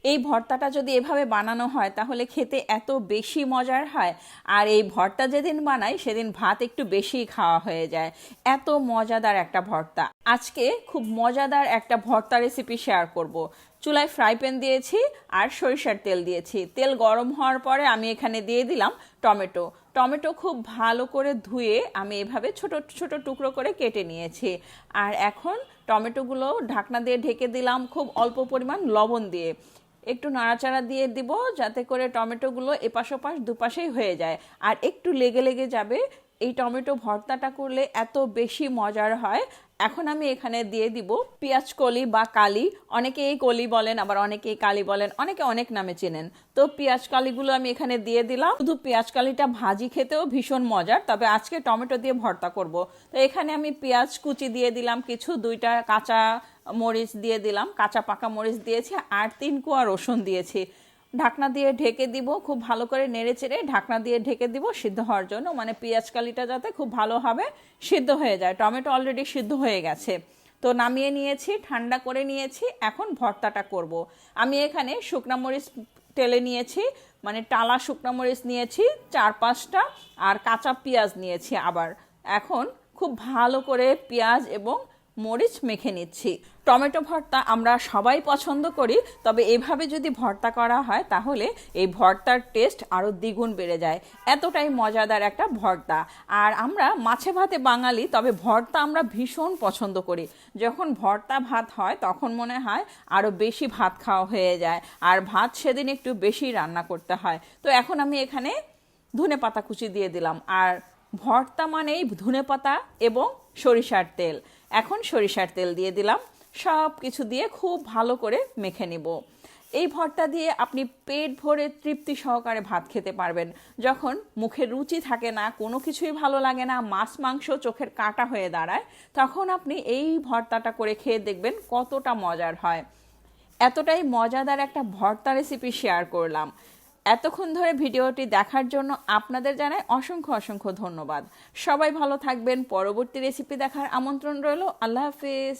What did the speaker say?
এই ভর্তাটা যদি এভাবে বানানো হয় তাহলে খেতে এত বেশি মজার হয়। আর এই ভর্তা যেদিন বানাই সেদিন ভাত একটু বেশি খাওয়া হয়ে যায়। এত মজাদার একটা ভর্তা। আজকে খুব মজাদার একটা ভর্তা রেসিপি শেয়ার করব। চুলায় ফ্রাই প্যান দিয়েছি আর সরিষার তেল দিয়েছি। তেল গরম হওয়ার পরে আমি এখানে দিয়ে দিলাম টমেটো। টমেটো খুব ভালো করে ধুয়ে আমি এভাবে ছোট ছোট টুকরো করে কেটে নিয়েছি। আর এখন টমেটোগুলো ঢাকনা দিয়ে ঢেকে দিলাম খুব অল্প পরিমাণ লবণ দিয়ে। একটু নাড়াচাড়া দিয়ে দিব যাতে করে টমেটোগুলো এপাশ ওপাশ দুপাশেই হয়ে যায় আর একটু লেগে লেগে যাবে। এই টমেটো ভর্তাটা করলে এত বেশি মজার হয়। এখন আমি এখানে দিয়ে দিব পেঁয়াজ কলি বা কালি। অনেকে এই কলি বলেন, আবার অনেকে এই কালি বলেন, অনেকে অনেক নামে চেনেন। তো পেঁয়াজ কালিগুলো আমি এখানে দিয়ে দিলাম। শুধু পেঁয়াজ কালিটা ভাজি খেতেও ভীষণ মজার, তবে আজকে টমেটো দিয়ে ভর্তা করব। তো এখানে আমি পেঁয়াজ কুচি দিয়ে দিলাম কিছু, 2টা কাঁচা মরিচ দিয়ে দিলাম, কাঁচা পাকা মরিচ দিয়েছি, আর 3 কোয়া রসুন দিয়েছি। ঢাকনা দিয়ে ঢেকে দিব, খুব ভালো করে নেড়ে চেড়ে ঢাকনা দিয়ে ঢেকে দিব সিদ্ধ হওয়ার জন্য, মানে পেঁয়াজ কালিটা যাতে খুব ভালোভাবে সিদ্ধ হয়ে যায়। টমেটো অলরেডি সিদ্ধ হয়ে গেছে। তো নামিয়ে নিয়েছি, ঠান্ডা করে নিয়েছি। এখন ভর্তাটা করব। আমি এখানে শুকনা মরিচ টেলে নিয়েছি, মানে টালা শুকনা মরিচ নিয়েছি 4-5টা, আর কাঁচা পেঁয়াজ নিয়েছি আবার। এখন খুব ভালো করে পেঁয়াজ এবং মরিচ মেখে নিচ্ছি। টমেটো ভর্তা আমরা সবাই পছন্দ করি, তবে এভাবে যদি ভর্তা করা হয় তাহলে এই ভর্তার টেস্ট আরও দ্বিগুণ বেড়ে যায়। এতটাই মজাদার একটা ভর্তা। আর আমরা মাছে ভাতে বাঙালি, তবে ভর্তা আমরা ভীষণ পছন্দ করি। যখন ভর্তা ভাত হয় তখন মনে হয় আরও বেশি ভাত খাওয়া হয়ে যায়, আর ভাত সেদিন একটু বেশি রান্না করতে হয়। তো এখন আমি এখানে ধনেপাতা কুচি দিয়ে দিলাম। আর ভর্তা মানেই ধনেপাতা এবং সরিষার তেল। এখন সরিষার তেল দিয়ে দিলাম। সব কিছু দিয়ে খুব ভালো করে মেখে নিব। এই ভর্তা দিয়ে আপনি পেট ভরে তৃপ্তি সহকারে ভাত খেতে পারবেন। যখন মুখে রুচি থাকে না, কোনো কিছুই ভালো লাগে না, মাছ মাংস চোখের কাঁটা হয়ে দাঁড়ায়, তখন আপনি এই ভর্তাটা করে খেয়ে দেখবেন কতটা মজার হয়। এতটাই মজাদার একটা ভর্তা রেসিপি শেয়ার করলাম। এতক্ষণ ধরে ভিডিওটি দেখার জন্য আপনাদের জানাই অসংখ্য অসংখ্য ধন্যবাদ। সবাই ভালো থাকবেন। পরবর্তী রেসিপি দেখার আমন্ত্রণ রইল। আল্লাহ হাফিজ।